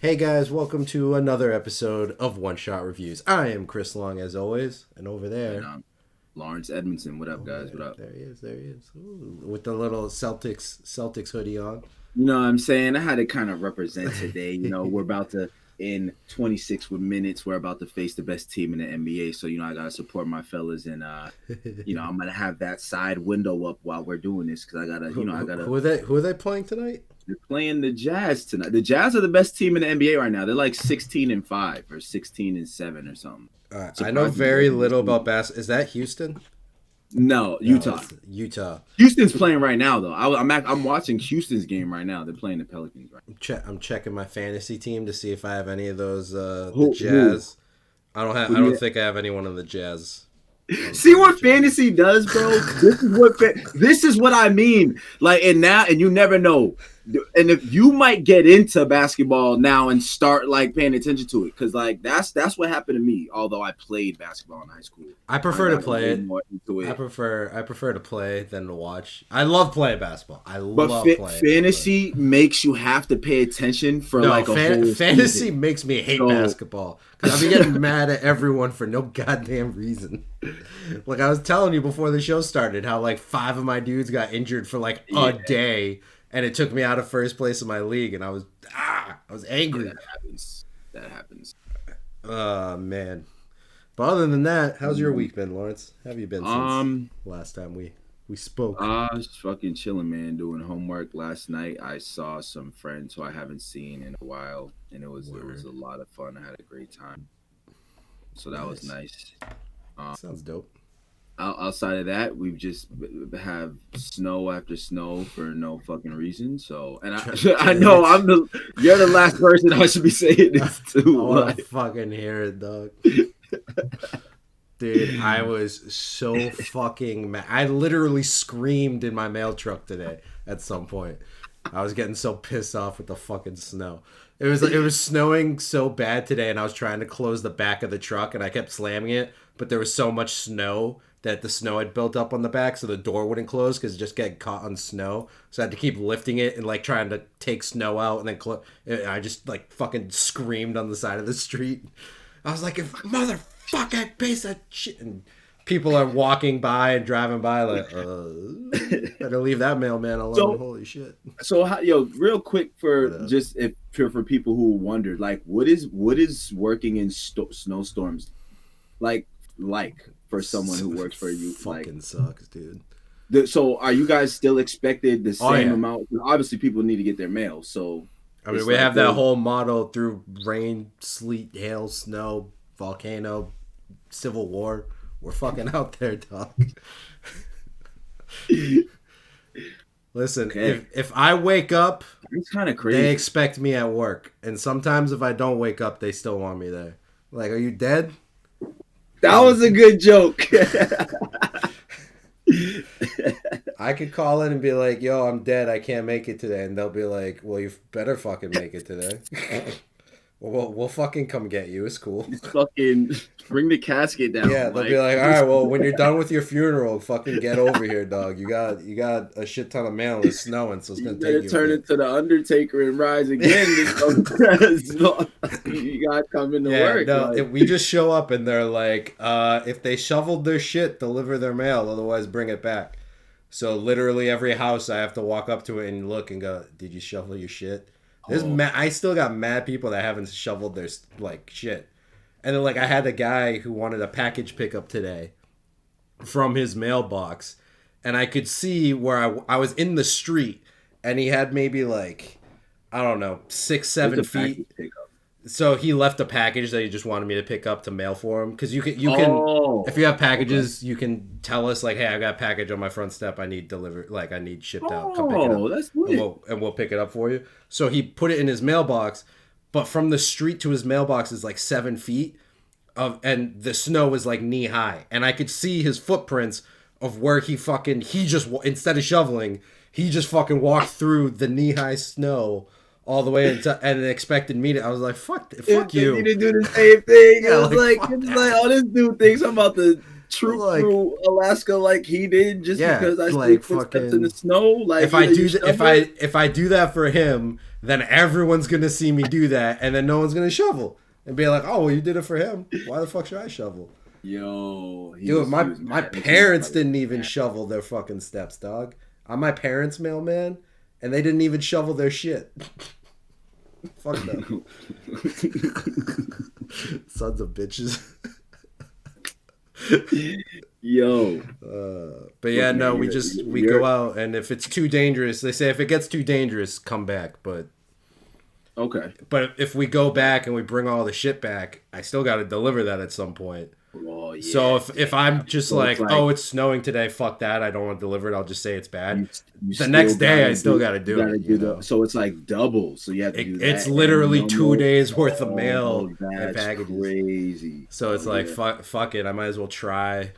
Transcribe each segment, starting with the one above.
Hey guys, welcome to another episode of One Shot Reviews. I am Chris Long as always, and over And there, Lawrence Edmondson. What up, over guys? What there, up? there he is. Ooh, with the little Celtics hoodie on. You know what I'm saying? I had to kind of represent today. We're about to, in 26 minutes, we're about to face the best team in the NBA. So, I got to support my fellas. And, I'm going to have that side window up while we're doing this because Who are they playing tonight? they're playing the Jazz tonight. The Jazz are the best team in the NBA right now. They're like 16-5 or 16-7 or something. I know very little about basketball. Is that Houston? No, No, Utah. it's Utah. Houston's playing right now, though. I'm watching Houston's game right now. They're playing the Pelicans right I'm checking my fantasy team to see if I have any of those. now. The Jazz. I don't have. Who I do don't you think I have anyone on the Jazz. See what fantasy does, bro? This is what I mean. Like, and you never know. And if you might get into basketball now and start like paying attention to it, because like that's what happened to me. Although I played basketball in high school, I prefer to got play way it. more into it. I prefer to play than to watch. I love playing basketball. I But love playing. fantasy makes you have to pay attention for No, like a whole fantasy season. makes me hate So- basketball because I've been getting mad at everyone for no goddamn reason. Like I was telling you before the show started, how like 5 of my dudes got injured for like a day, and it took me out of first place in my league, and I was angry. That happens. That happens. Oh man. But other than that, how's your week been, Lawrence? How have you been since last time we spoke? I was fucking chilling, man, doing homework last night. I saw some friends who I haven't seen in a while, and it was a lot of fun. I had a great time, so that was nice. Sounds dope. Outside of that, we've just have snow after snow for no fucking reason. So, and I know you're the last person I should be saying this I to. want to fucking hear it, dog. Dude, I was so fucking mad. I literally screamed in my mail truck today at some point. I was getting so pissed off with the fucking snow. It was snowing so bad today, and I was trying to close the back of the truck, and I kept slamming it, but there was so much snow that the snow had built up on the back, so the door wouldn't close because it just get caught on snow. So I had to keep lifting it and like trying to take snow out, and then I just like fucking screamed on the side of the street. I was like, motherfucking piece of shit. And people are walking by and driving by like, better leave that mailman alone. So, Holy shit. So, real quick for just if for people who wondered, like, what is working in snowstorms like for someone who works for you? Fucking sucks, dude. So, are you guys still expected the same yeah. amount? Obviously, people need to get their mail. So, I mean, we have that whole motto through rain, sleet, hail, snow, volcano, civil war. We're fucking out there, dog. Listen, if I wake up, it's kind of crazy. they expect me at work. And sometimes if I don't wake up, they still want me there. Like, are you dead? That was a good joke. I could call in and be like, yo, I'm dead. I can't make it today. And they'll be like, well, you better fucking make it today. We'll fucking come get you. It's cool. Fucking bring the casket down. Yeah, they'll be like, all right, well, when you're done with your funeral, fucking get over here, dog. You got a shit ton of mail and it's snowing, so it's gonna take you. Turn into the Undertaker and rise again. You gotta come into work. No, we just show up and they're like, if they shoveled their shit, deliver their mail. Otherwise, bring it back. So literally every house, I have to walk up to it and look and go, did you shovel your shit? I still got mad people that haven't shoveled their like shit. And then like I had a guy who wanted a package pickup today from his mailbox, and I could see where I was in the street, and he had maybe like, I don't know, 6-7 feet. So he left a package that he just wanted me to pick up to mail for him, because you can if you have packages, you can tell us like, hey, I got a package on my front step, I need delivered, like I need shipped out. Come pick it up. That's lit. And we'll pick it up for you. So he put it in his mailbox, but from the street to his mailbox is like 7 feet and the snow is like knee high, and I could see his footprints of where he just instead of shoveling, he just fucking walked through the knee high snow all the way and expected me to. I was like, fuck you. You didn't do the same thing. Yeah, I was like, oh, this dude thinks I'm about to troop through Alaska like he did just because I see footsteps in the snow. Like if I do that for him, then everyone's gonna see me do that, and then no one's gonna shovel and be like, "Oh, well, you did it for him. Why the fuck should I shovel?" Yo, Dude, my parents didn't even shovel their fucking steps, dog. I'm my parents' mailman, and they didn't even shovel their shit. Fuck them. Sons of bitches. Yo. But yeah, no, we go out, and if it's too dangerous, they say if it gets too dangerous, come back. But okay. But if we go back and we bring all the shit back, I still got to deliver that at some point. Oh, yeah. So if I'm just like, oh, it's snowing today, fuck that, I don't want to deliver it, I'll just say it's bad. The next day, I still got to do it. So it's like double. So you have to do that. It's literally 2 days worth of mail and that's packages. Crazy. So it's like, fuck it, I might as well try,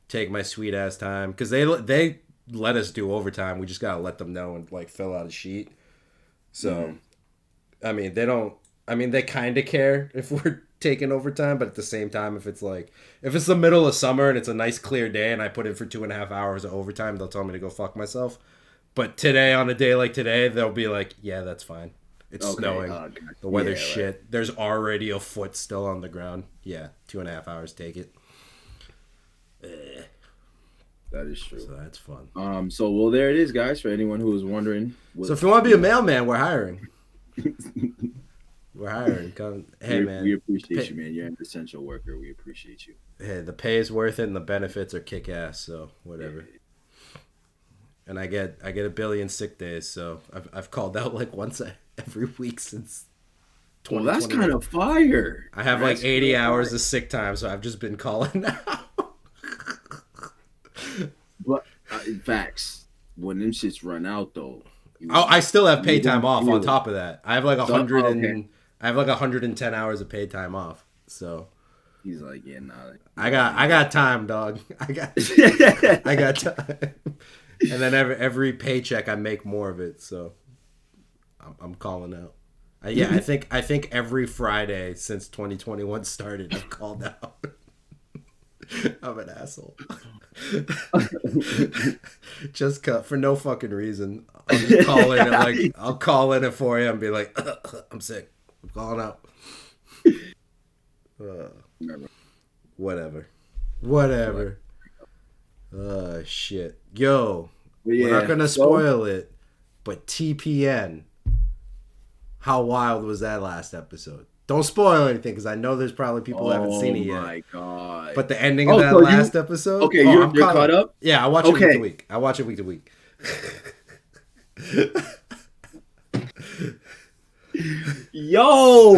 take my sweet ass time, because they let us do overtime. We just gotta let them know and like fill out a sheet. So, I mean, they kind of care if we're taking overtime, but at the same time, if it's the middle of summer and it's a nice clear day and I put in for 2.5 hours of overtime, they'll tell me to go fuck myself. But today, on a day like today, they'll be like, yeah, that's fine. It's snowing. The weather's shit. Right. There's already a foot still on the ground. Yeah, 2.5 hours, take it. That is true. So that's fun. So, well, there it is, guys, for anyone who was wondering. So if you want to be a mailman, we're hiring. We're hiring. Hey, man. We appreciate you, man. You're an essential worker. We appreciate you. Hey, the pay is worth it, and the benefits are kick ass. So whatever. Yeah. And I get a billion sick days. So I've called out like once every week since. Well, that's kind of fire. I have like 80 hours of sick time, so I've just been calling out. But facts, when them shits run out though. I still have paid time off on top of that. I have like 110 hours of paid time off. So he's like, yeah, nah. I got time, dog. I got time. And then every paycheck I make more of it. So I'm calling out. I think every Friday since 2021 started, I've called out. I'm an asshole. Just for no fucking reason. I'll just call in I'll call in at 4 a.m. and be like, I'm sick. I'm calling out. Whatever. Shit. Yo, we're not gonna spoil it, but TPN. How wild was that last episode? Don't spoil anything, because I know there's probably people who haven't seen it yet. Oh my god! But the ending of that last episode. Okay, you're caught up. Yeah, I watch it week to week. I watch it week to week. Yo,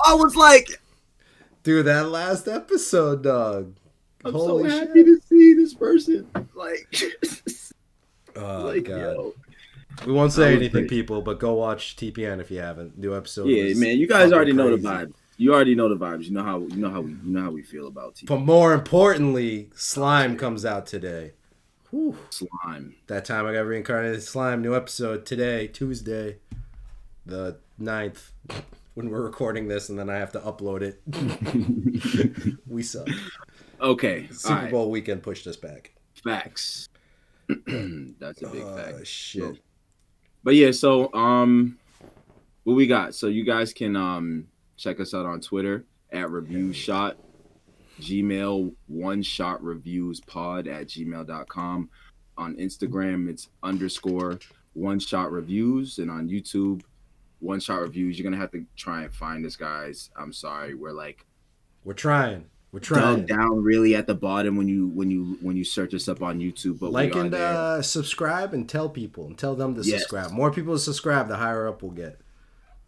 I was like, dude, that last episode, dog. I'm so happy to see this person. Oh god. Yo. We won't say anything, people, but go watch TPN if you haven't. New episode. Yeah, man, you guys already know the vibe. You already know the vibes. You know how we feel about TPN. But more importantly, Slime comes out today. Whew. Slime. That time I got reincarnated Slime. New episode today, Tuesday, the 9th, when we're recording this, and then I have to upload it. We suck. Okay. Super Bowl weekend pushed us back. Facts. That's a big fact. Shit. But yeah, so what we got? So you guys can check us out on Twitter at ReviewShot, Gmail oneshotreviews@gmail.com. On Instagram it's _oneshotreviews, and on YouTube One Shot Reviews. You're gonna have to try and find us, guys. I'm sorry, we're trying. Dug down really at the bottom when you search us up on YouTube. But like and subscribe and tell people and tell them to subscribe. More people subscribe, the higher up we'll get.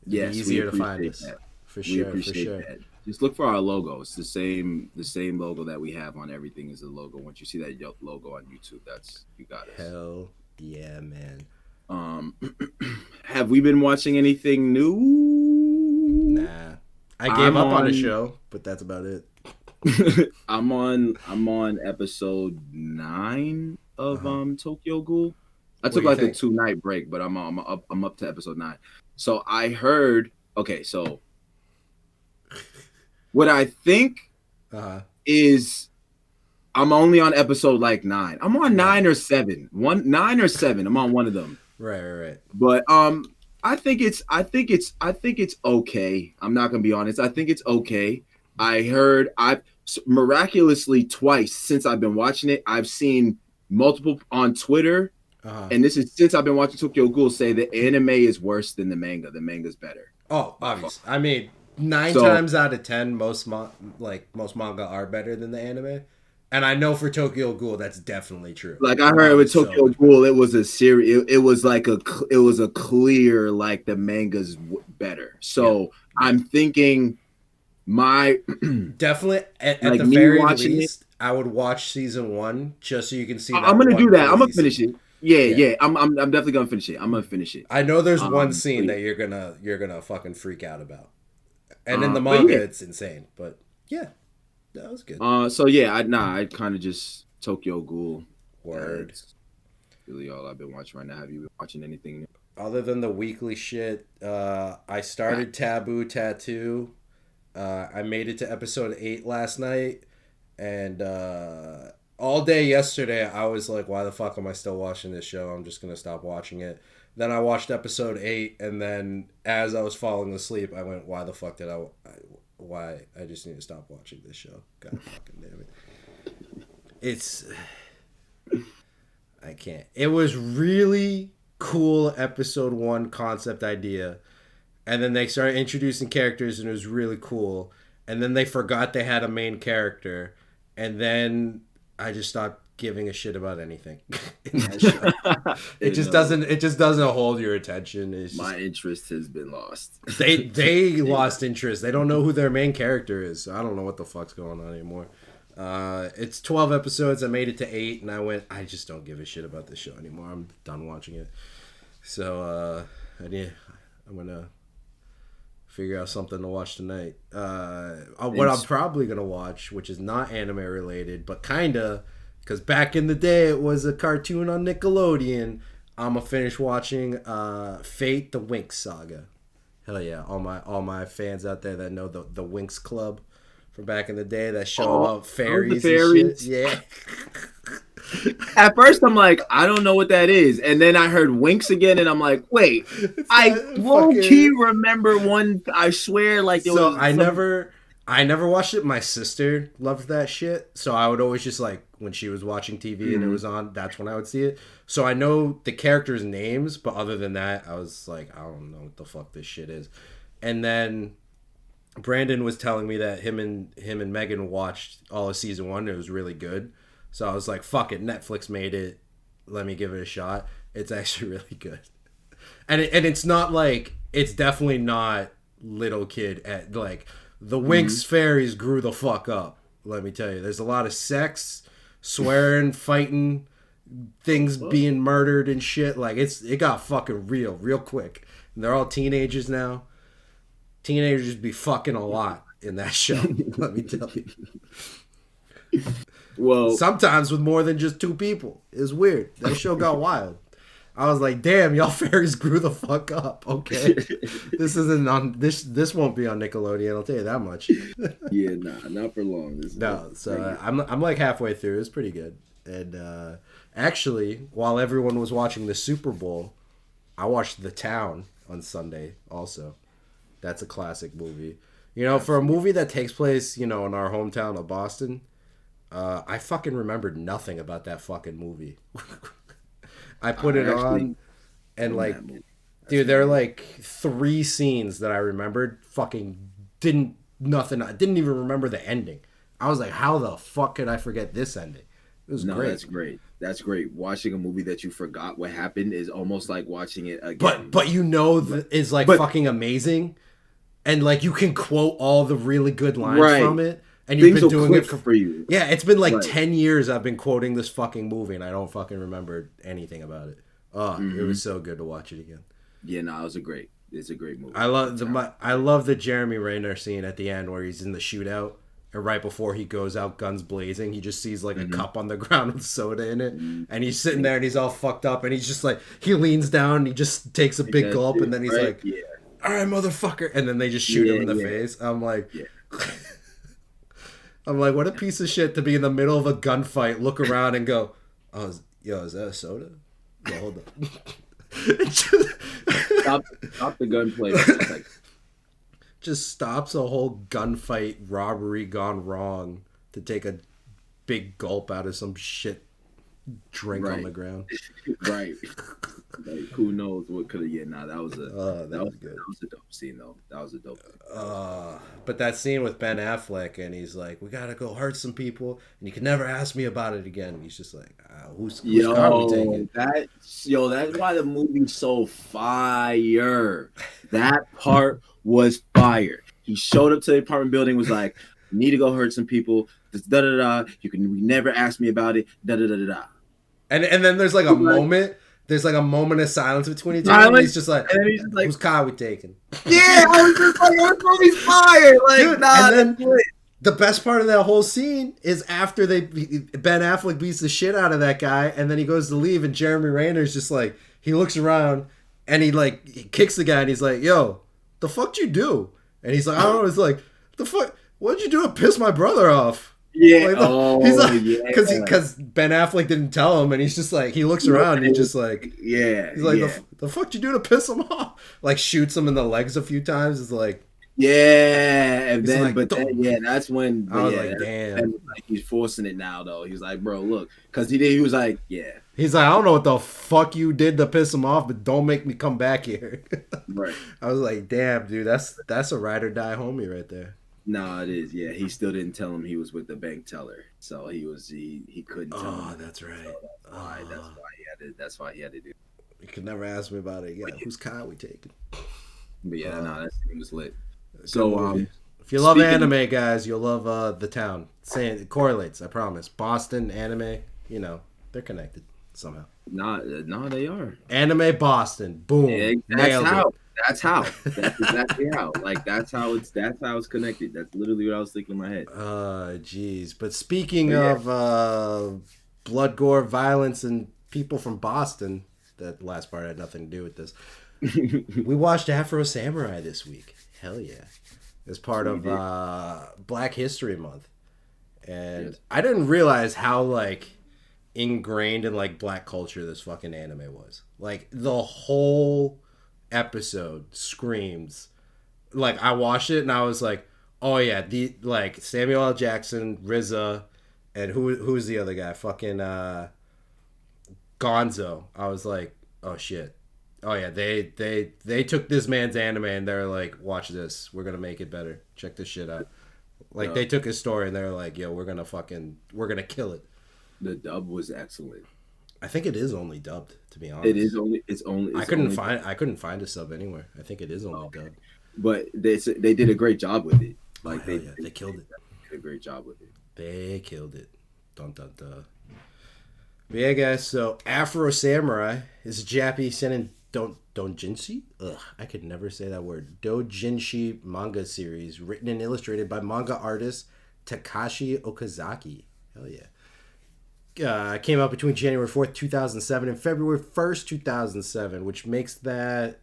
Yes, easier to find us. That. For sure. That. Just look for our logo. It's the same logo that we have on everything is the logo. Once you see that logo on YouTube, that's you got us. Hell yeah, man. Have we been watching anything new? Nah. I gave up on the show, but that's about it. I'm on episode 9 of Tokyo Ghoul. I took like a 2-night break, but I'm up to episode 9. So I heard. Okay, so what I think is I'm only on episode 9. I'm on 9 or 7. 9 or 7. I'm on one of them. Right. But I think it's okay. I'm not gonna be honest. I think it's okay. I miraculously twice since I've been watching it, I've seen multiple on Twitter, Uh-huh. and this is since I've been watching Tokyo Ghoul say the anime is worse than the manga. The manga's better. Oh, obvious. I mean, nine So times out of 10, most manga are better than the anime, and I know for Tokyo Ghoul that's definitely true. like I The heard with manga's so Tokyo much better. Ghoul, it was a series. It was like it was a clear like the manga's better. Yeah, So yeah. I'm thinking my Definitely, at like the me very watching it. least, I would watch season one just so you can see I'm that gonna do one that. I'm crazy gonna finish scene. it. Yeah, Yeah, yeah. I'm definitely gonna finish it. I'm gonna finish it. I know there's one But scene yeah. that you're gonna fucking freak out about, and in the But manga yeah. it's insane. But yeah, that was good. So yeah, I kind of just Tokyo Ghoul. Word. That's really all I've been watching right now. Have you been watching anything new? Other than the weekly shit, I started Taboo Tattoo. I made it to episode 8 last night, and all day yesterday I was like, "Why the fuck am I still watching this show? I'm just gonna stop watching it." Then I watched episode 8, and then as I was falling asleep, I went, "Why the fuck did why I just need to stop watching this show? God fucking damn it!" It's I can't. It was really cool episode 1 concept idea, and then they started introducing characters and it was really cool, and then they forgot they had a main character, and then I just stopped giving a shit about anything in that show. It just doesn't hold your attention. It's My just, interest has been lost. they lost interest. They don't know who their main character is. I don't know what the fuck's going on anymore. It's 12 episodes. I made it to 8 and I just don't give a shit about this show anymore. I'm done watching it. So I'm gonna figure out something to watch tonight. What I'm probably gonna watch, which is not anime related, but kinda, because back in the day it was a cartoon on Nickelodeon. I'm gonna finish watching Fate: The Winx Saga. Hell yeah! All my fans out there that know the Winx Club from back in the day, that show about fairies, the fairies. and shit. Yeah. At first, I'm like, I don't know what that is, and then I heard Winks again, and I'm like, wait, I low key remember one. I swear, like there was. I never watched it. My sister loved that shit, so I would always just like when she was watching TV and it was on. That's when I would see it. So I know the characters' names, but other than that, I was like, I don't know what the fuck this shit is. And then Brandon was telling me that him and Megan watched all of season 1. It was really good. So I was like, fuck it, Netflix made it. Let me give it a shot. It's actually really good. And it's not like, it's definitely not little kid at like the Winx fairies grew the fuck up. Let me tell you, there's a lot of sex, swearing, fighting, things being murdered and shit. Like it got fucking real quick. And they're all teenagers now. Teenagers be fucking a lot in that show. Let me tell you. Well, Sometimes with more than just 2 people. It's weird. That show got wild. I was like, damn, y'all fairies grew the fuck up. Okay. This isn't on this won't be on Nickelodeon, I'll tell you that much. yeah, nah, not for long. I'm like halfway through. It's pretty good. And actually, while everyone was watching the Super Bowl, I watched The Town on Sunday also. That's a classic movie. You know, for a movie that takes place, you know, in our hometown of Boston, I fucking remembered nothing about that fucking movie. I put it on, and like, dude, there are like 3 scenes that I remembered. Fucking nothing. I didn't even remember the ending. I was like, how the fuck could I forget this ending? It was great. That's great. That's great. Watching a movie that you forgot what happened is almost like watching it again. But you know, is like fucking amazing, and like you can quote all the really good lines from it. And you've been doing it for you. Yeah, it's been like 10 years I've been quoting this fucking movie and I don't fucking remember anything about it. Oh, It was so good to watch it again. Yeah, no, it's a great movie. I love the Jeremy Renner scene at the end where he's in the shootout and right before he goes out guns blazing, he just sees like a cup on the ground with soda in it and he's sitting there and he's all fucked up and he's just like, he leans down and he just takes a big gulp and then he's like, all right, motherfucker. And then they just shoot him in the face. I'm like... I'm like, what a piece of shit to be in the middle of a gunfight, look around and go, oh, is that a soda? No, hold on. Stop, stop the gunplay for a second. Just stops a whole gunfight robbery gone wrong to take a big gulp out of some shit drink on Right. the ground. Right. Like, who knows what could have? Yeah, nah, that was a That was good. that was a dope scene though. That was a dope scene. But that scene with Ben Affleck, and he's like, "We gotta go hurt some people, and you can never ask me about it again." And he's just like, "Whose car are we taking?" That's why the movie's so fire. That part was fire. He showed up to the apartment building, was like, "We need to go hurt some people. This da da da. We never ask me about it. Da da da da da." And then there's like a moment. There's like a moment of silence between each other. And he's just like, "Whose car are we taking?" "Yeah, I was just like, that movie's fire." Like, Dude, nah, and then the best part of that whole scene is after Ben Affleck beats the shit out of that guy, and then he goes to leave, and Jeremy Renner's just like, he looks around and he kicks the guy, and he's like, "Yo, the fuck did you do?" And he's like, "I don't know." It's like, "The fuck? What'd you do to piss my brother off?" Yeah. He's like, because Ben Affleck didn't tell him, and he's just like, he looks around, and he's just like, yeah. he's like, the fuck did you do to piss him off? Like, shoots him in the legs a few times. It's like, yeah, and then like, that's when I was like, damn. Like, he's forcing it now though. He's like, "Bro, look," because he was like, yeah. He's like, "I don't know what the fuck you did to piss him off, but don't make me come back here." Right. I was like, damn, dude, that's a ride or die homie right there. No, it is. Yeah, he still didn't tell him he was with the bank teller, so he couldn't tell him. Oh, that's right. So that's why he had to do. You could never ask me about it. Yeah, whose car we taking? But yeah, that scene was lit. So if you love anime, guys, you'll love The Town. Saying it correlates, I promise. Boston anime, they're connected somehow. No, they are. Anime Boston, boom. Yeah, nailed it. That's how. That's exactly how. Like that's how it's connected. That's literally what I was thinking in my head. Jeez. But speaking of blood, gore, violence, and people from Boston, that last part had nothing to do with this. We watched Afro Samurai this week. Hell yeah. As part of Black History Month. And I didn't realize how ingrained in Black culture this fucking anime was. Like the whole episode screams. I watched it and I was like, oh yeah, Samuel L. Jackson, RZA, and who's the other guy? Fucking Gonzo. I was like, oh shit. Oh yeah, they took this man's anime and they're like, watch this, we're gonna make it better. Check this shit out. They took his story and they're like, yo, we're gonna kill it. The dub was excellent. I think it is only dubbed, to be honest. It's only. I couldn't find a sub anywhere. I think it is only dubbed. But they did a great job with it. They killed it. Did a great job with it. They killed it. Dun dun dun. But yeah, guys. So Afro Samurai is a Japanese seinen doujinshi. Ugh, I could never say that word. Doujinshi manga series written and illustrated by manga artist Takashi Okazaki. Hell yeah. Came out between January 4th, 2007 and February 1st, 2007, which makes that...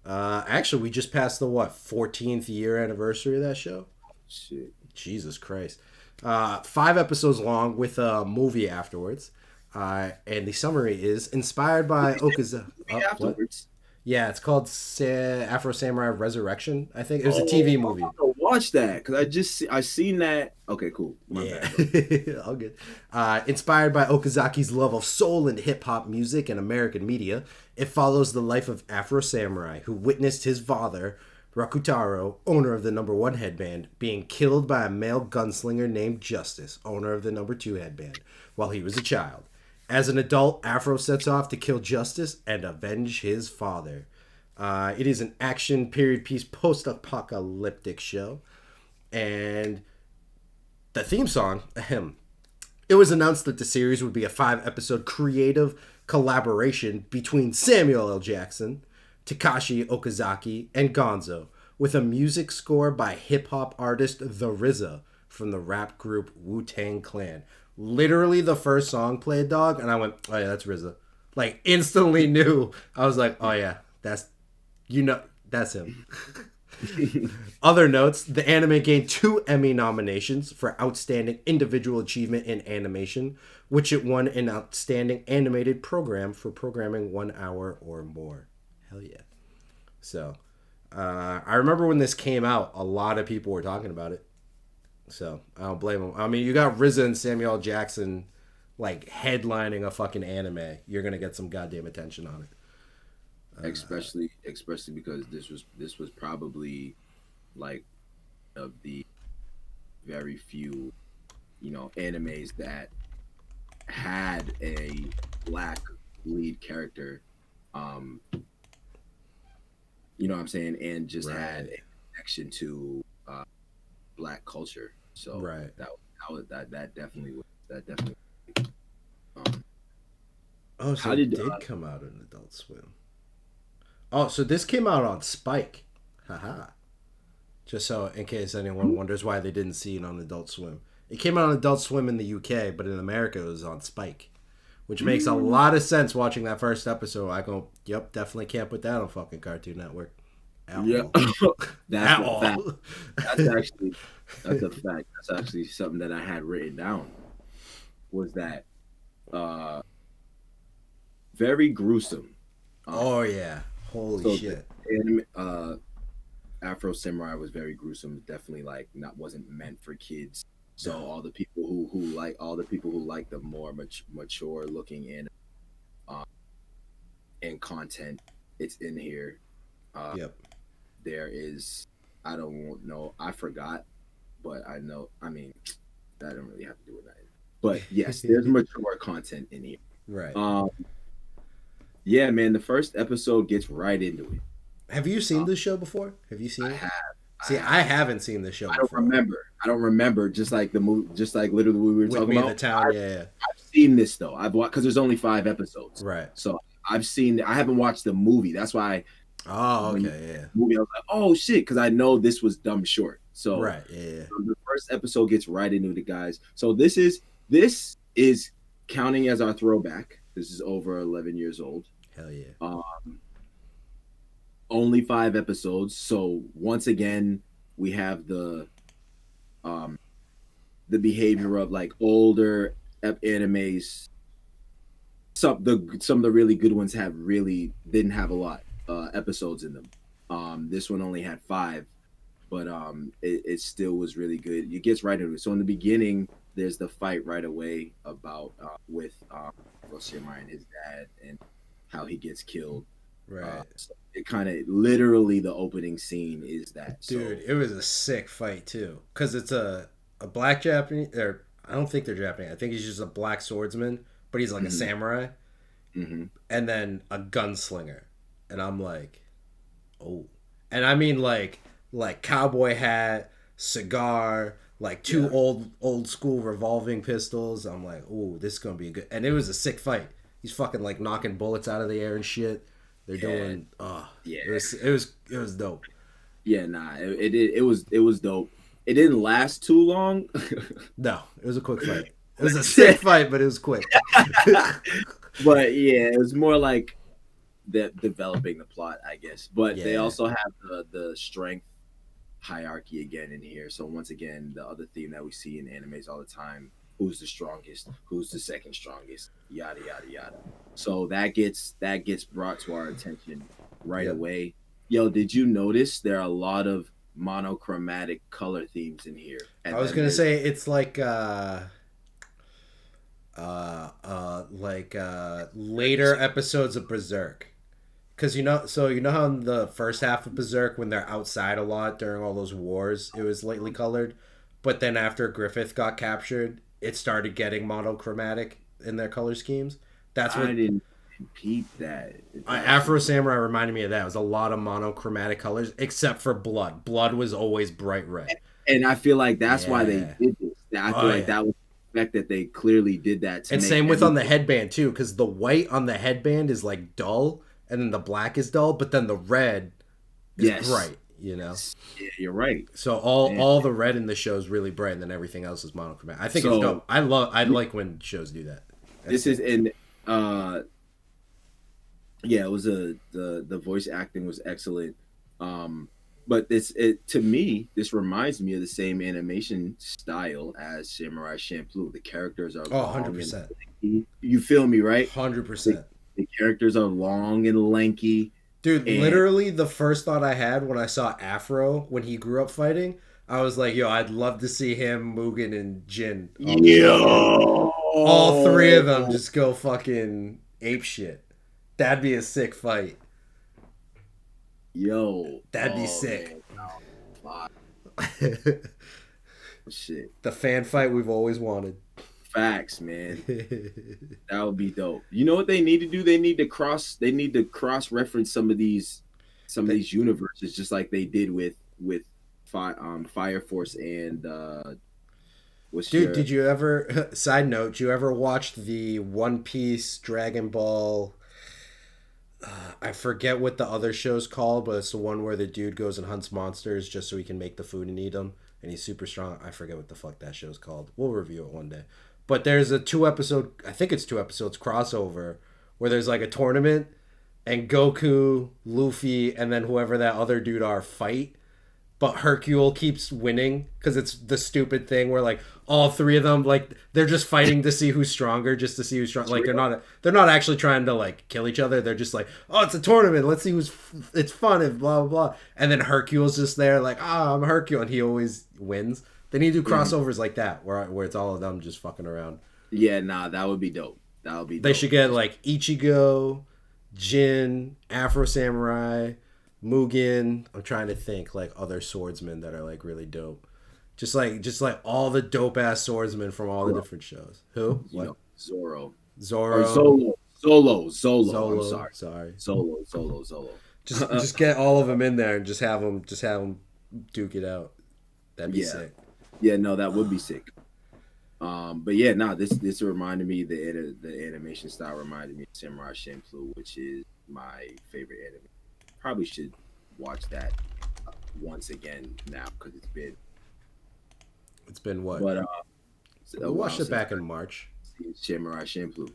actually, we just passed the, 14th year anniversary of that show? Shit. Jesus Christ. 5 episodes long with a movie afterwards. And the summary is inspired by Okazaki. Afterwards? Yeah, it's called Afro Samurai Resurrection, I think. It was a TV movie. I'm gonna watch that because I seen that. Okay, cool. My bad. All good. Inspired by Okazaki's love of soul and hip-hop music and American media, it follows the life of Afro Samurai, who witnessed his father, Rakutaro, owner of the number 1 headband, being killed by a male gunslinger named Justice, owner of the number 2 headband, while he was a child. As an adult, Afro sets off to kill Justice and avenge his father. It is an action period piece post-apocalyptic show. And the theme song, it was announced that the series would be a 5-episode creative collaboration between Samuel L. Jackson, Takashi Okazaki, and Gonzo, with a music score by hip-hop artist The RZA from the rap group Wu-Tang Clan. Literally the first song played, dog, and I went, oh yeah, that's RZA. Instantly knew. I was like, oh yeah, that's him. Other notes, the anime gained 2 Emmy nominations for Outstanding Individual Achievement in Animation, which it won an Outstanding Animated Program for programming 1 hour or more. Hell yeah. So, I remember when this came out, a lot of people were talking about it. So I don't blame them. I mean, you got RZA and Samuel L. Jackson like headlining a fucking anime. You're gonna get some goddamn attention on it. Especially because this was probably like of the very few, animes that had a black lead character. You know what I'm saying, and just had Right. a connection to black culture. So Right. that definitely was that definitely. Um, Oh, so how it did did come out on Adult Swim. Oh, so this came out on Spike. Haha. Just so, in case anyone wonders why they didn't see it on Adult Swim. It came out on Adult Swim in the UK, but in America it was on Spike. Which makes a lot of sense watching that first episode. I go, yep, definitely can't put that on fucking Cartoon Network. At yeah, all. that's At a fact. all. That's a fact. That's actually something that I had written down. Was that uh very gruesome? Oh, yeah. Holy So shit. Afro Samurai was very gruesome. Definitely like not wasn't meant for kids. So No. all the people who like the more mature looking uh, in content, it's in here. Yep. There is, I don't know, I forgot, but I know. I mean, that don't really have to do with that. But yes, there's mature content in here. Right. Um, yeah, man, the first episode gets right into it. Have you seen this show before? Have you seen I it? have. See, I haven't seen this show I don't before. remember. I don't remember. Just like the movie, just like literally what we were With talking Me in about. the Town, yeah. I've seen this though. I've watched because there's only 5 episodes. Right. So I've seen. I haven't watched the movie. That's why Oh, when okay, yeah. the movie, I was like, oh shit, because I know this was dumb short. So Right, yeah. the first episode gets right into the guys. So this is counting as our throwback. This is over 11 years old. Hell yeah. Only 5 episodes. So once again, we have um the behavior of like older animes. Some of the really good ones have really didn't have a lot episodes in them. This one only had 5, but it still was really good. It gets right into it. So in the beginning, there's the fight right away about with Afro Samurai and his dad and how he gets killed. Right. So it kind of literally the opening scene is that. Dude, So it was a sick fight too. Cause it's a black Japanese or I don't think they're Japanese. I think he's just a black swordsman, but he's like a samurai. mm-hmm. And then a gunslinger. And I'm like, oh. And I mean like cowboy hat, cigar, like two old school revolving pistols. I'm like, oh, this is gonna be good. And it was a sick fight. He's fucking like knocking bullets out of the air and shit. They're doing it was dope. Yeah, nah, it was dope. It didn't last too long. No, it was a quick fight. It was a sick fight, but it was quick. But yeah, it was more like developing the plot, I guess. But they Yeah. also have the strength hierarchy again in here. So once again, the other theme that we see in animes all the time: who's the strongest, who's the second strongest, yada yada yada. So that gets brought to our attention right Yep. away. Yo, did you notice there are a lot of monochromatic color themes in here? And I was then gonna there's- say it's like later episodes of Berserk. Cause you know how in the first half of Berserk when they're outside a lot during all those wars, it was lightly colored, but then after Griffith got captured, it started getting monochromatic in their color schemes. That's what I didn't peep that. Afro Samurai reminded me of that. It was a lot of monochromatic colors, except for blood. Blood was always bright red. And I feel like that's why they Yeah. did this. I feel like that was the fact that they clearly did that. To And make same with on the headband too, because the white on the headband is like dull, and then the black is dull, but then the red is bright. You know. Yeah, you're right. So all the red in the show is really bright, and then everything else is monochromatic. I think it's dope. I like when shows do that. This is in yeah, it was the voice acting was excellent. But to me, this reminds me of the same animation style as Samurai Champloo. The characters are 100%. You feel me, right? 100%. The characters are long and lanky. Dude, And literally the first thought I had when I saw Afro when he grew up fighting, I was like, yo, I'd love to see him, Mugen, and Jin all just fucking yo, all three of them just go fucking ape shit. That'd be a sick fight. yo, That'd be oh sick. man, no, fuck, shit, The fan fight we've always wanted. facts, man. That would be dope. You know what they need to do? They need to cross reference some of these universes, just like they did with Fire Force and Dude, did you ever side note, did you ever watch the One Piece Dragon Ball I forget what the other show's called, but it's the one where the dude goes and hunts monsters just so he can make the food and eat them, and he's super strong. I forget what the fuck that show's called. We'll review it one day. But there's a 2 episode, I think it's 2 episodes crossover, where there's like a tournament, and Goku, Luffy, and then whoever that other dude are fight. But Hercule keeps winning because it's the stupid thing where like all three of them like they're just fighting to see who's stronger, just to see who's strong. Like they're not actually trying to like kill each other. They're just like, oh, it's a tournament. Let's see who's. It's fun and blah blah blah. And then Hercule's just there like, I'm Hercule, and he always wins. They need to do crossovers like that where it's all of them just fucking around. Yeah, nah, that would be dope. That would be. They should get like Ichigo, Jin, Afro Samurai, Mugen. I'm trying to think like other swordsmen that are like really dope. Just like all the dope ass swordsmen from all the different shows. Who? You know, Zoro. Zoro. Or Zolo. I'm sorry. Zolo. Just get all of them in there and just have them duke it out. That'd be sick. Yeah, no, that would be sick. But yeah, no, this reminded me the animation style reminded me of Samurai Champloo, which is my favorite anime. Probably should watch that once again now because it's been what? But we watched it back in March. Samurai Champloo.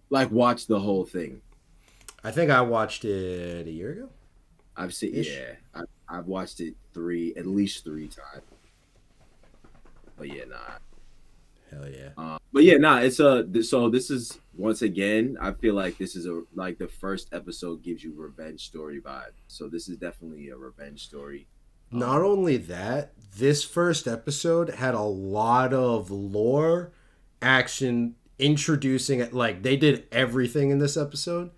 Like watch the whole thing. I think I watched it a year ago. I've seen I've watched it at least three times. But yeah, nah. Hell yeah. But yeah, nah. It's so this is once again. I feel like this is like the first episode gives you revenge story vibe. So this is definitely a revenge story. Not only that, this first episode had a lot of lore, action, introducing it. Like they did everything in this episode,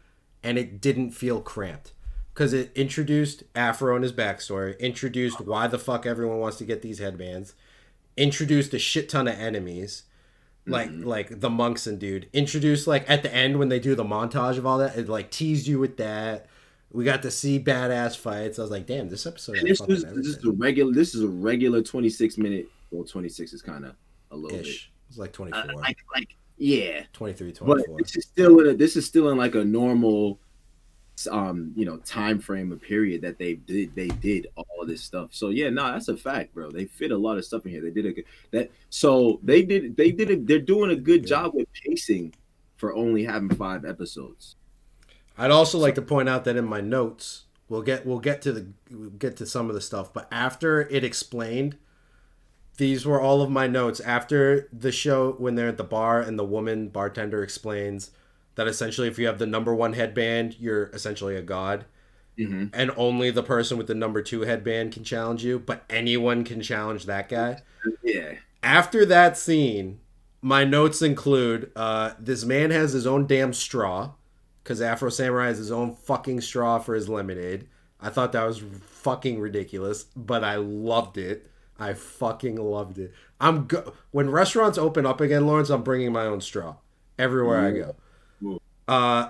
and it didn't feel cramped because it introduced Afro and his backstory, introduced why the fuck everyone wants to get these headbands, introduced a shit ton of enemies, like the monks and dude. Introduced like at the end when they do the montage of all that, it like teased you with that. We got to see badass fights. I was like, damn, this episode. This is a regular 26-minute. Well, 26 is kind of a little bit. It's like 24. Yeah, 23, 24. But this is still in like a normal, time frame of period that they did all this stuff. So yeah, that's a fact, bro. They fit a lot of stuff in here. They did they're doing a good job with pacing for only having 5 episodes. I'd also like to point out that in my notes, we'll get to some of the stuff, but after it explained, these were all of my notes after the show when they're at the bar and the woman bartender explains that essentially if you have the number 1 headband, you're essentially a god. Mm-hmm. And only the person with the number 2 headband can challenge you, but anyone can challenge that guy. Yeah. After that scene, my notes include this man has his own damn straw. Because Afro Samurai has his own fucking straw for his lemonade. I thought that was fucking ridiculous, but I loved it. I fucking loved it. When restaurants open up again, Lawrence, I'm bringing my own straw everywhere I go.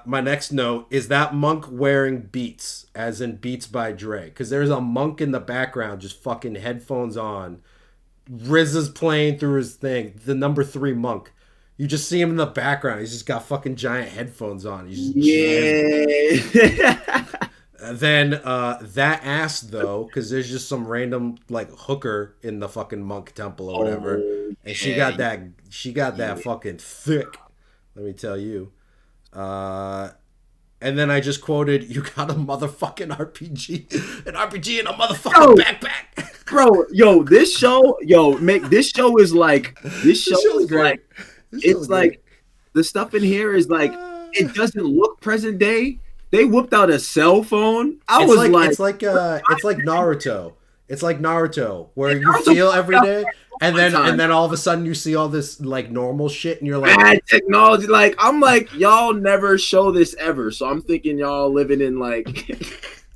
My next note is that monk wearing Beats, as in Beats by Dre. Because there's a monk in the background just fucking headphones on. Riz is playing through his thing. The number 3 monk. You just see him in the background. He's just got fucking giant headphones on. He's just Then that ass though, because there's just some random like hooker in the fucking monk temple or whatever, and she got that fucking thick. Let me tell you. And then I just quoted, "You got a motherfucking RPG, an RPG in a motherfucking backpack." Bro, this show is like it's like the stuff in here is like it doesn't look present day, they whipped out a cell phone. I It's was like like, it's like Naruto. It's like Naruto, where you Naruto feel fucked every out day, and one time. then all of a sudden you see all this like normal shit, and you're like, Bad technology. Like, I'm like, y'all never show this ever. So I'm thinking y'all living in like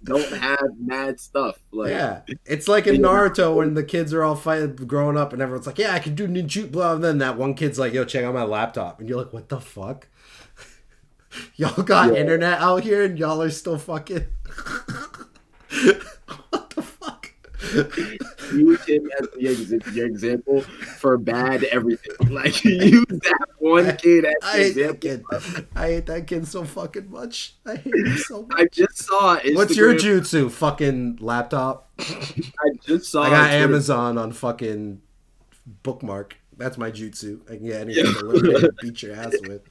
don't have mad stuff. Like, yeah, it's like in Naruto when the kids are all fighting, growing up, and everyone's like, yeah, I can do ninjutsu, blah. And then that one kid's like, yo, check out my laptop, and you're like, what the fuck? Y'all got Yeah. internet out here, and y'all are still fucking. What the fuck? use him as your example for bad everything. Like, use that one kid as I your hate that example. kid. I hate that kid so fucking much. I hate him so much. I just saw Instagram. What's your jutsu? Fucking laptop. I just saw. I got Twitter. Amazon on fucking bookmark. That's my jutsu. I can get anything delivered and beat your ass with.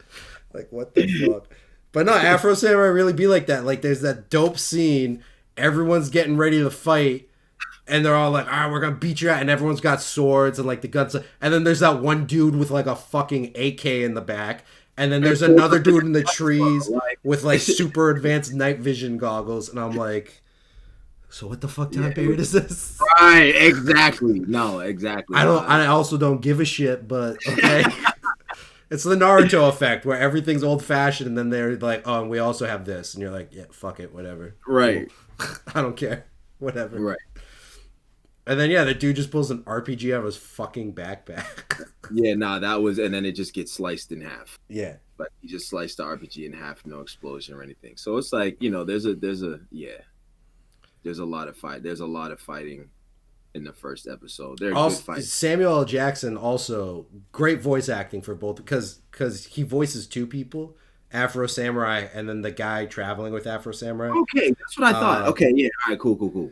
Like, what the fuck? But no, Afro Samurai really be like that. Like, there's that dope scene. Everyone's getting ready to fight. And they're all like, all right, we're going to beat your ass. And everyone's got swords and, like, the guns. And then there's that one dude with, like, a fucking AK in the back. And then there's another dude in the trees with, like, super advanced night vision goggles. And I'm like, so what the fuck time period is this? Right, exactly. No, exactly. I also don't give a shit, but okay. It's the Naruto effect where everything's old fashioned and then they're like, oh, and we also have this. And you're like, yeah, fuck it, whatever. Right. Cool. I don't care. Whatever. Right. And then, yeah, the dude just pulls an RPG out of his fucking backpack. Yeah, nah, that was, and then it just gets sliced in half. Yeah. But he just sliced the RPG in half, no explosion or anything. So it's like, you know, there's a lot of fight. There's a lot of fighting in the first episode. They're also, good fights. Samuel L. Jackson also great voice acting for both because he voices two people, Afro Samurai and then the guy traveling with Afro Samurai. Okay, that's what I thought. Okay, yeah, all right, cool.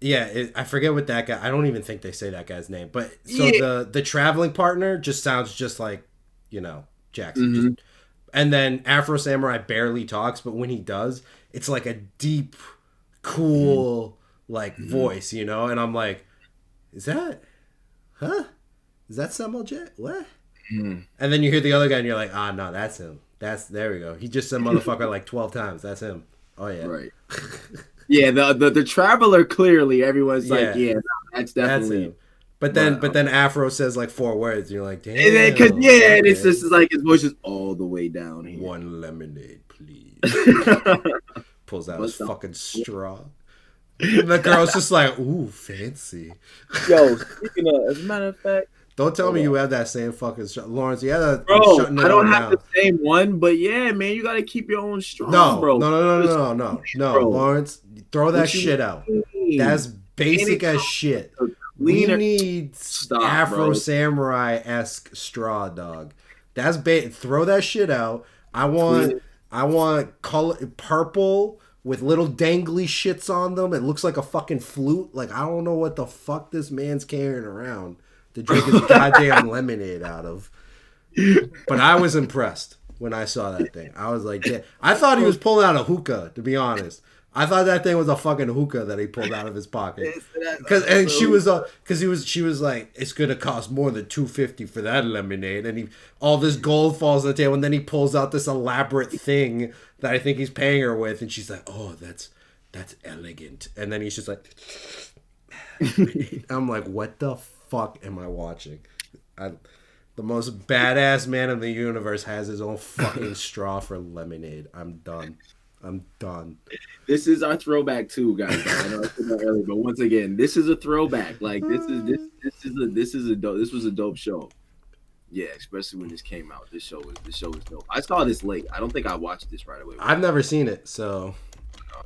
Yeah, I forget what that guy. I don't even think they say that guy's name. But so the traveling partner just sounds just like, you know, Jackson. Mm-hmm. And then Afro Samurai barely talks, but when he does, it's like a deep, cool like voice, you know. And I'm like, is that Samuel J? What? And then you hear the other guy, and you're like, ah, no, that's him. There we go. He just said motherfucker like 12 times. That's him. Oh yeah, right. Yeah, the traveler clearly everyone's like, yeah, no, that's definitely him. But then Afro says like 4 words, and you're like, damn. And it's just like his voice is all the way down here. 1 lemonade, please. Pulls out his fucking straw. And the girl's just like, ooh, fancy. Yo, speaking of, as a matter of fact, don't tell me you have that same fucking straw. Lawrence, you had that. Bro, I don't have the same one, but yeah, man, you got to keep your own straw, bro. No. Lawrence, throw that shit out. That's basic as shit. We need Afro Samurai-esque straw, dog. That's throw that shit out. I want color purple with little dangly shits on them. It looks like a fucking flute. Like, I don't know what the fuck this man's carrying around to drink his goddamn lemonade out of. But I was impressed when I saw that thing. I was like, yeah. I thought he was pulling out a hookah, to be honest. I thought that thing was a fucking hookah that he pulled out of his pocket. She was like, it's gonna cost more than $250 for that lemonade, and all this gold falls on the table, and then he pulls out this elaborate thing that I think he's paying her with, and she's like, oh, that's elegant, and then he's just like, I'm like, what the fuck am I watching? The most badass man in the universe has his own fucking straw for lemonade. I'm done. This is our throwback too, guys. I know I said that earlier, but once again, this is a throwback. Like this was a dope show. Yeah, especially when this came out. This show was dope. I saw this late. I don't think I watched this right away. I've never seen it, so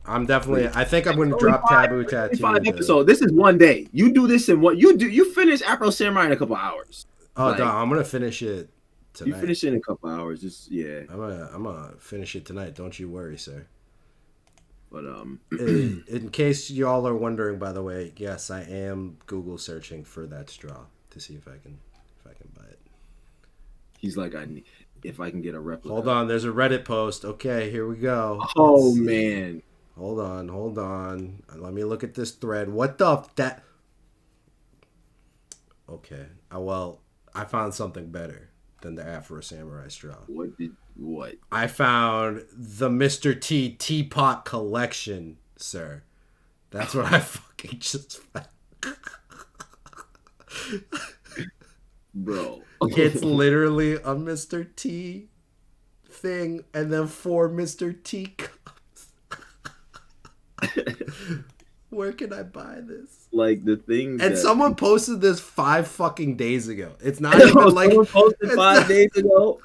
I'm definitely. I think I'm going to drop Taboo Tattoo. 5 episodes. This is one day. You do this in what you do. You finish Afro Samurai in a couple hours. Oh, like, I'm gonna finish it tonight. You finish it in a couple hours. Just yeah. I'm gonna finish it tonight. Don't you worry, sir. But in case y'all are wondering, by the way, yes, I am Google searching for that straw to see if I can buy it. He's like, if I can get a replica. Hold on, there's a Reddit post. Okay, here we go. Oh man. Hold on. Let me look at this thread. What the Okay. Well, I found something better. than the Afro Samurai straw. What? I found the Mr. T Teapot Collection, sir. That's what I fucking just found. Bro. It's literally a Mr. T thing and then 4 Mr. T cups. Where can I buy this? Like the thing. And someone posted this 5 fucking days ago. It's not even like someone posted 5 days ago.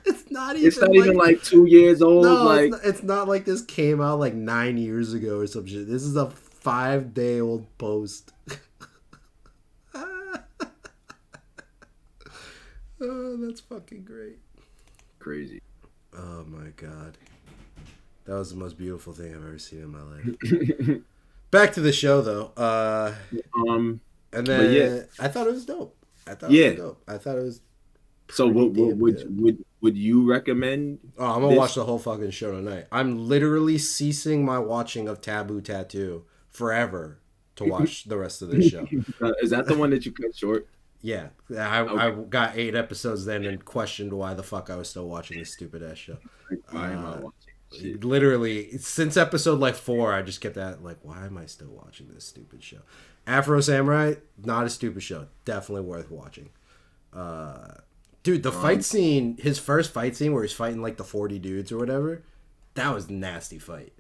It's not even. It's not even like 2 years old. No, like it's not like this came out like 9 years ago or some shit. This is a 5-day-old post. Oh, that's fucking great. Crazy. Oh my god. That was the most beautiful thing I've ever seen in my life. Back to the show though. And then I thought it was dope. I thought it was so would you recommend? Oh, I'm gonna watch the whole fucking show tonight. I'm literally ceasing my watching of Taboo Tattoo forever to watch the rest of this show. Is that the one that you cut short? Yeah, I got 8 episodes then and questioned why the fuck I was still watching this stupid ass show. Why am I watching shit? Literally, since episode like 4, I just kept at like, why am I still watching this stupid show? Afro Samurai, not a stupid show. Definitely worth watching. Dude, the fight scene, his first fight scene where he's fighting like the 40 dudes or whatever, that was a nasty fight.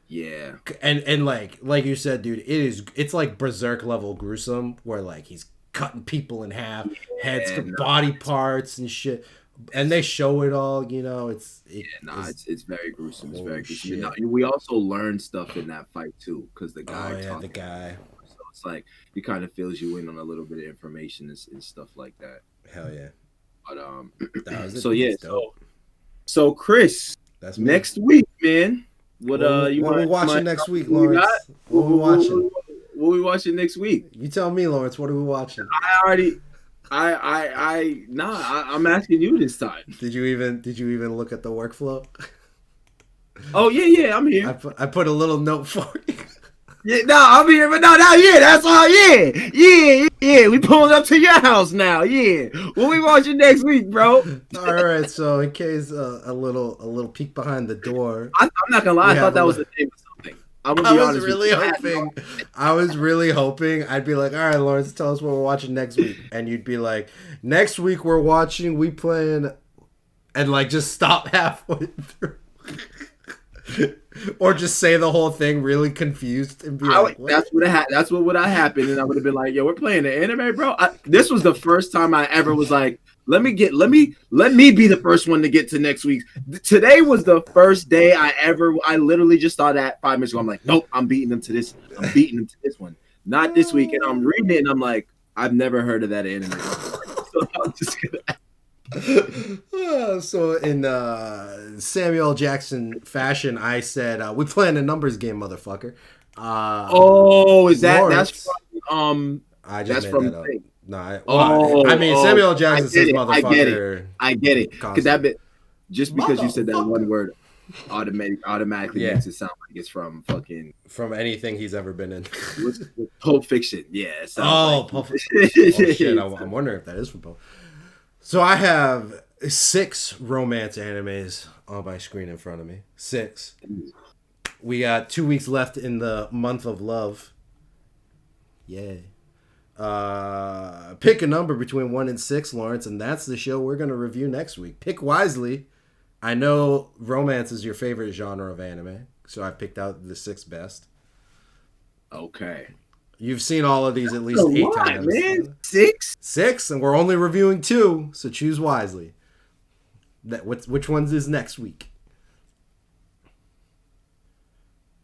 Yeah. And like you said, dude, it's like Berserk level gruesome where like he's cutting people in half, heads, body parts and shit. And they show it all, you know. It's very gruesome. It's very gruesome. Now, we also learned stuff in that fight too, because the guy. The guy. So it's like he kind of fills you in on a little bit of information and stuff like that. Hell yeah. But dope. So Chris, that's next week, man. What we watching next week, Lawrence? What we watching? What we watching next week? You tell me, Lawrence. What are we watching? I'm asking you this time. Did you even look at the workflow? Oh yeah, I'm here. I put a little note for you. Yeah, no, I'm here, but that's all. Yeah. We pulling up to your house now. Yeah, what we watching next week, bro? All right. So in case a little peek behind the door, I'm not gonna lie. I thought that was the name of something. I was really hoping I'd be like, all right, Lawrence, tell us what we're watching next week, and you'd be like, next week we playing, and like just stop halfway through. Or just say the whole thing really confused and be like, what? That's what would have happened, and I would have been like, yo, we're playing the anime, bro. This was the first time I ever was like, let me be the first one to get to next week. Today was the first day I literally just thought that 5 minutes ago. I'm like, nope, I'm beating them to this one. Not this week. And I'm reading it and I'm like, I've never heard of that anime. So I'm just gonna so in Samuel Jackson fashion, I said, we playing a numbers game, motherfucker. Is that Lawrence, that's from I just that's made from that up. No, Samuel Jackson says motherfucker. I get it. Because that bit, just because you said that one word automatically makes it sound like it's from anything he's ever been in. Pulp Fiction. Yeah. Pulp Fiction. Oh shit, I'm wondering if that is from Pulp. So I have 6 romance animes on my screen in front of me. 6. We got 2 weeks left in the month of love. Yay. Pick a number between 1 and 6, Lawrence, and that's the show we're going to review next week. Pick wisely. I know romance is your favorite genre of anime, so I picked out the 6 best. Okay. You've seen all of these at least 8 times. Man. 6? 6, and we're only reviewing 2, so choose wisely. Which ones is next week?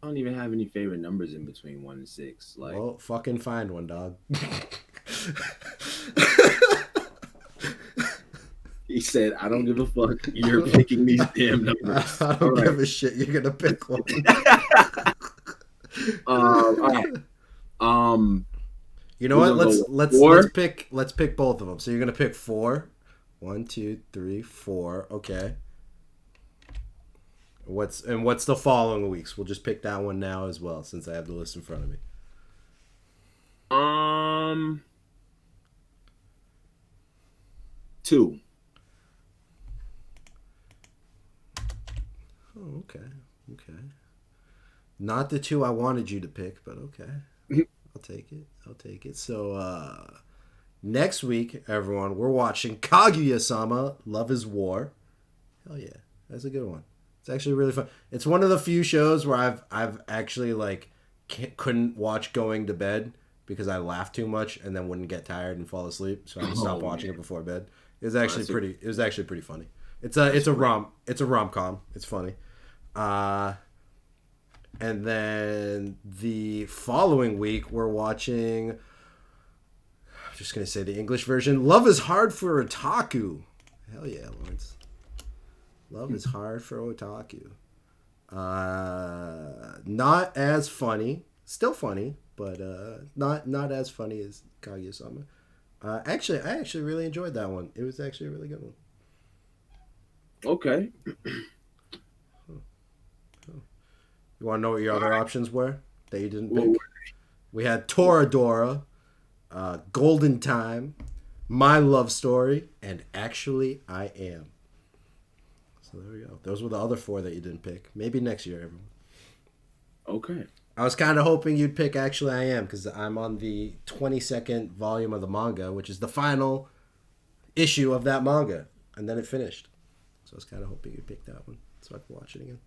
I don't even have any favorite numbers in between 1 and 6. Like, well, fucking find one, dog. He said, I don't give a fuck. You're picking these damn numbers. I don't give a shit. You're going to pick one. All right. You know what? Let's pick both of them. So you're gonna pick 4. 1, 2, 3, 4. Okay. What's the following weeks? We'll just pick that one now as well, since I have the list in front of me. 2. Okay. Okay. Not the two I wanted you to pick, but okay. I'll take it. I'll take it. So next week, everyone, we're watching Kaguya-sama: Love Is War. Hell yeah, that's a good one. It's actually really fun. It's one of the few shows where I've actually like couldn't watch going to bed because I laughed too much and then wouldn't get tired and fall asleep. So I just stopped watching it before bed. It was actually pretty. It was actually pretty funny. It's a rom-com. It's funny. And then the following week we're watching. I'm just gonna say the English version. Love Is Hard for Otaku. Hell yeah, Lawrence. Love Is Hard for Otaku. Not as funny. Still funny, but not as funny as Kaguya-sama. I actually really enjoyed that one. It was actually a really good one. Okay. You want to know what your other options were that you didn't pick? We had Toradora, Golden Time, My Love Story, and Actually I Am. So there we go. Those were the other four that you didn't pick. Maybe next year, everyone. Okay. I was kind of hoping you'd pick Actually I Am because I'm on the 22nd volume of the manga, which is the final issue of that manga. And then it finished. So I was kind of hoping you'd pick that one so I could watch it again.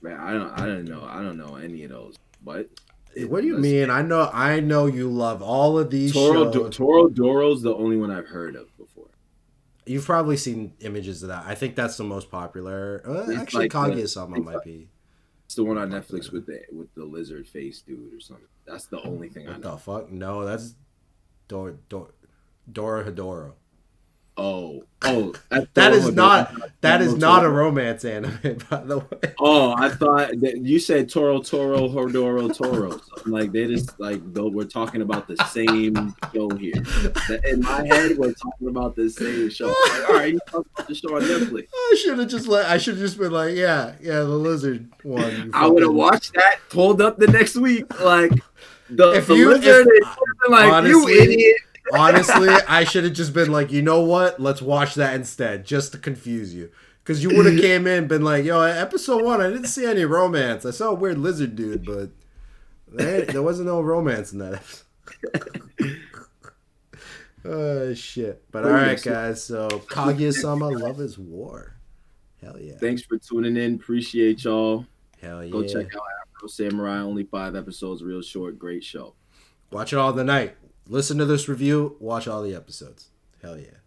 Man, I don't know any of those. But what do you mean? I know you love all of these shows. Toradoro's the only one I've heard of before. You've probably seen images of that. I think that's the most popular. Actually, like Kaguya-sama might be. It's the one on Netflix with the lizard face dude or something. That's the only thing I know. What the fuck? No, that's Dorohedoro. Oh, that is not a romance anime, by the way. Oh, I thought that you said Toro Hodoro. Like they just like though we're talking about the same show here. In my head, we're talking about the same show. Like, all right, you talking about the show on Netflix. I should have just been like, yeah, the lizard one. I would have watched that. Pulled up the next week, like the lizard. Like honestly, you idiot. Honestly, I should have just been like, you know what? Let's watch that instead, just to confuse you. Because you would have came in and been like, yo, episode 1, I didn't see any romance. I saw a weird lizard dude, but there wasn't no romance in that episode. Oh, shit. But all right, guys. So, Kaguya-sama, Love Is War. Hell yeah. Thanks for tuning in. Appreciate y'all. Hell yeah. Go check out Afro Samurai. Only 5 episodes. Real short. Great show. Watch it all tonight. Listen to this review. Watch all the episodes. Hell yeah.